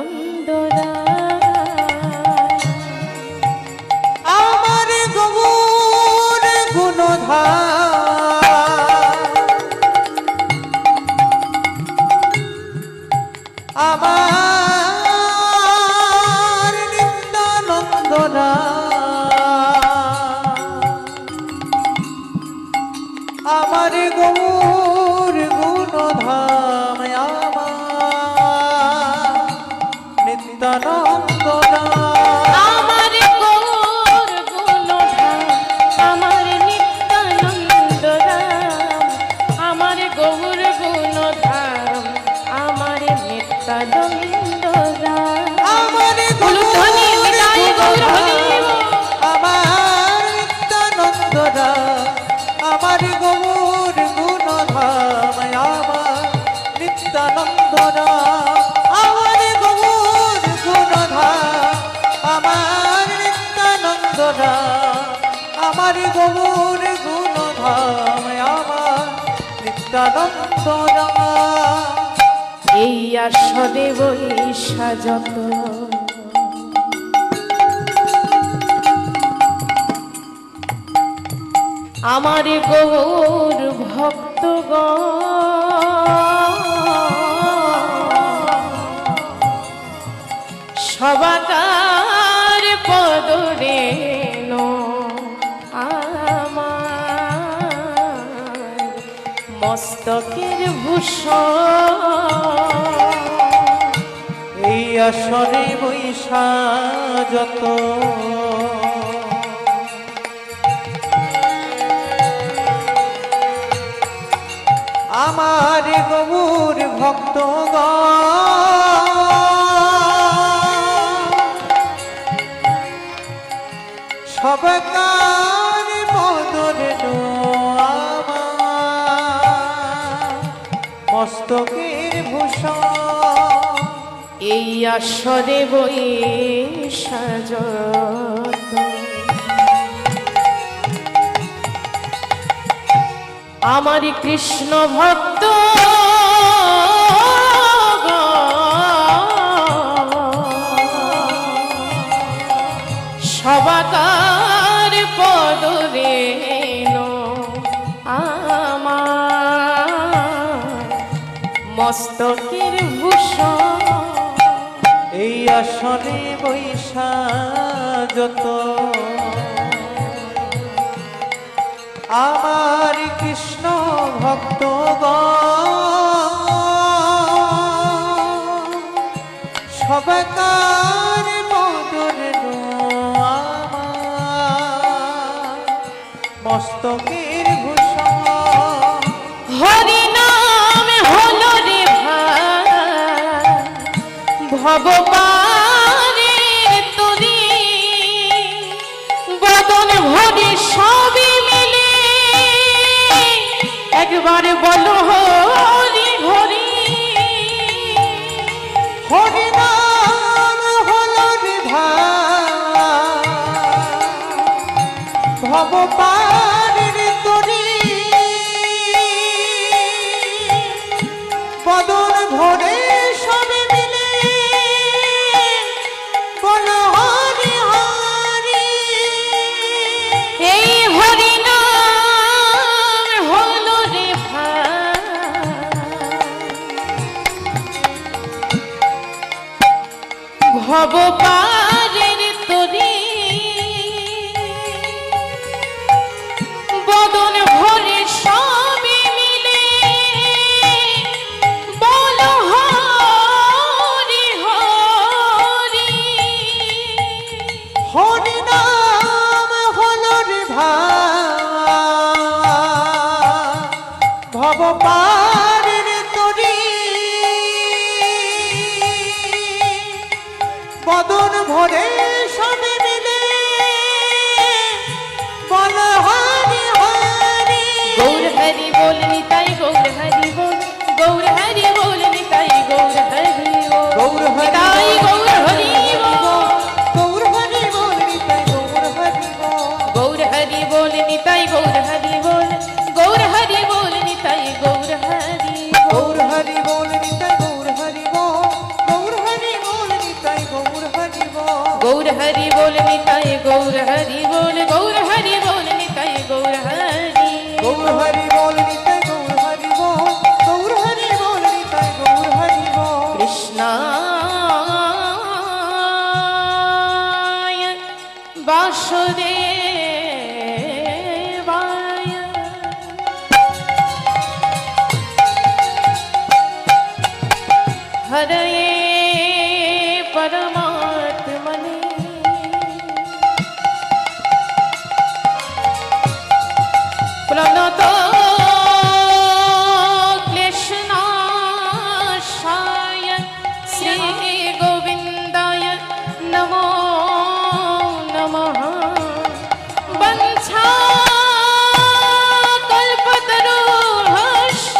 নন্দরা আমার গৌর গুণধার আমার নিত্যানন্দরা আমার গৌর গুণধাম আমার নিত্যানন্দরা আমার গৌর গুণধাম আমার নিত্যানন্দরা আমার গৌর গুণধাম আমার নিত্যানন্দরা আমার ধ্বনি বিদায় গৌর হরিব আমার নিত্যানন্দরা আমার গৌর গুণধাম আমার নিত্যানন্দরা আমার গৌর গুণধাম আমার নিত্যানন্দরা আমার গৌর গুণধাম আমার নিত্যানন্দরা এই আসনে বৈশা যত আমার গৌর ভক্তগণ সবাকার পদরেণু আমার মস্তকের ভূষণ এই আসনে বৈশা যত আমার গৌর ভক্তগণ সবকার পদরেণু আমার মস্তকের ভূষণ এই আসরে বৈশা যত আমার কৃষ্ণ ভক্ত সবাকার পদরেণু আমার মস্তকের ভূষণ এই আসনে বৈশা যত আমার কৃষ্ণ ভক্তগণ সবকার পদরেণু আমার মস্তকের ভূষণ হরি নাম হলো রে ভাই ভগবানে তোরে বদন ভরে সবই মিলে একবার বলো হরি হরি হরি নাম হলো রে ভাই ভবপারের তরি বদন ভরে সবে মিলে বলো হরি হরি এই হরি নাম হলো রে ভাই ভবপারের তরি বদন ভরে সবে মিলে বলো হরি হরি হরি নাম হলো রে ভাই ভবপারের তরি বদন ভরে সবে মিলে বল হরি হরি গৌর হরি বল নিতাই গৌর হরি বল গৌর হরি বল নিতাই গৌর হরি বল গৌর হরি নিতাই গৌর হরি বল গৌর হরি বল নিতাই গৌর হরি বল গৌর হরি বল নিতাই গৌর হরি বল গৌর হরি বল নিতাই গৌর হরি গৌর হরি বল নিতাই গৌর হরি বল গৌর হরি বল बोल निताई गौर हरि बोल गौर हरि बोल निताई गौर हरि गौर हरि बोल निताई गौर हरि बोल गौर हरि बोल निताई गौर हरि बोल कृष्णाय वासुदेवाय हरये परमात्मने प्रणतो क्लेशनाशाय श्री गोविन्दाय नमो नमः वंशा कल्पतरुश्च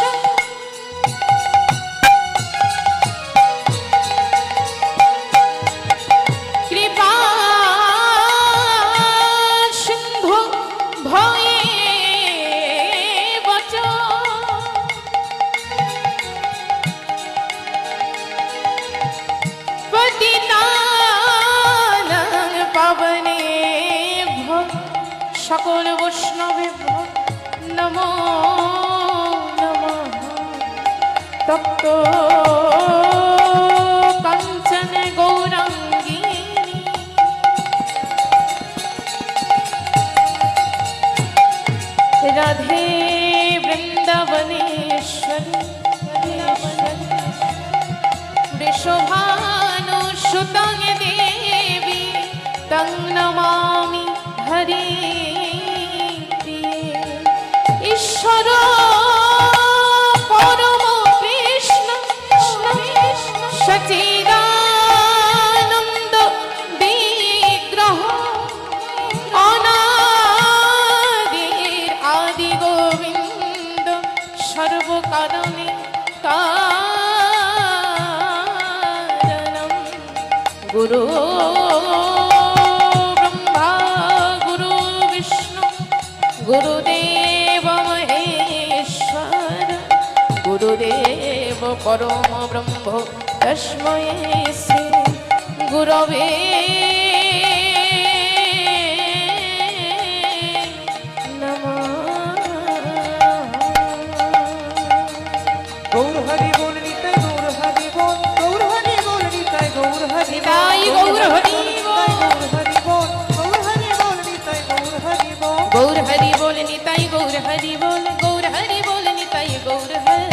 कृपा सिन्धु भवेव च पतितानां पावनेभ्यो सकल वैष्णवेभ्यो नमो नमः तप्तो काञ्चन गौराङ्गी राधे वृन्दावनेश्वरी वृषभानुसुतं देवी तं नमामि हरि ईश्वर परम कृष्ण सच्चिदानन्द विग्रह अनादिर आदि गोविंद सर्वकारणे कारणं गुरु ब्रह्मा गुरु विष्णु गुरुदेव महेश्वर गुरुदेव परम ब्रह्म तस्मै श्री गुरवे गौर हरि बोल निताई गौर हरि बोल गौर हरि बोल निताई गौर हरि निताई गौर हरि बोल गौर हरि बोल निताई गौर हरि बोल गौर हरि बोल निताई गौर हरि बोल गौर हरि बोल निताई गौर हरि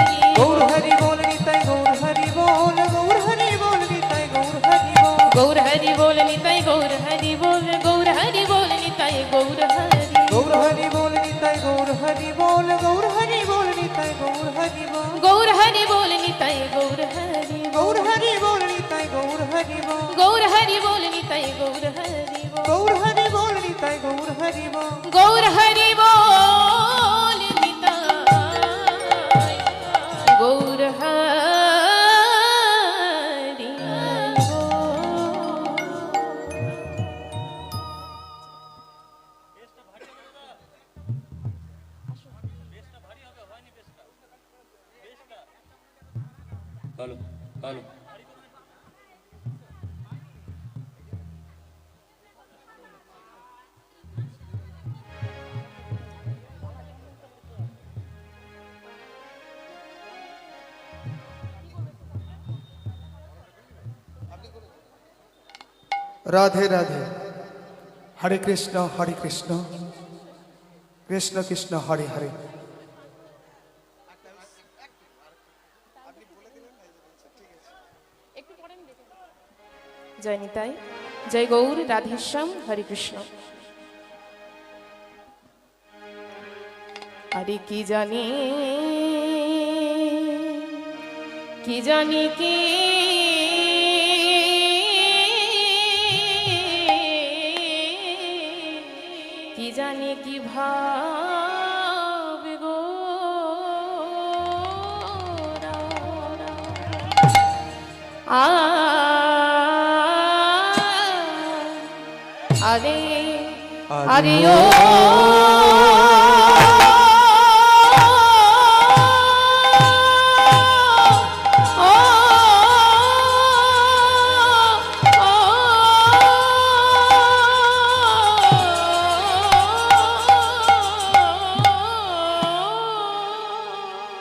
गौर हरि बोल निताई गौर हरि बोल गौर हरि बोल निताई गौर हरि बोल गौर हरि बोल निताई गौर हरि बोल गौर हरि बोल निताई गौर हरि गौर हरि बोल निताई गौर हरि बोल गौर हरि बोल निताई गौर हरि बोल गौर हरि बोल निताई गौर हरि गौर हरि बोल निताई गौर हरि बोल गौर हरि बोल निताई गौर हरि गौर हरि बोल निताई गौर हरि बोल गौर हरि बोल निताई गौर हरि हेलो हेलो राधे राधे हरे कृष्ण कृष्ण कृष्ण हरे हरे जय निताई जय गौर राधेश्याम हरे कृष्ण अरे की जानी की जाने की भाव गो अरे अरे ओ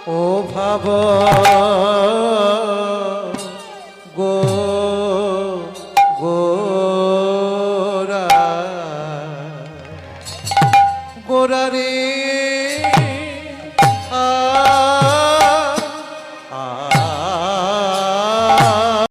ও ভাব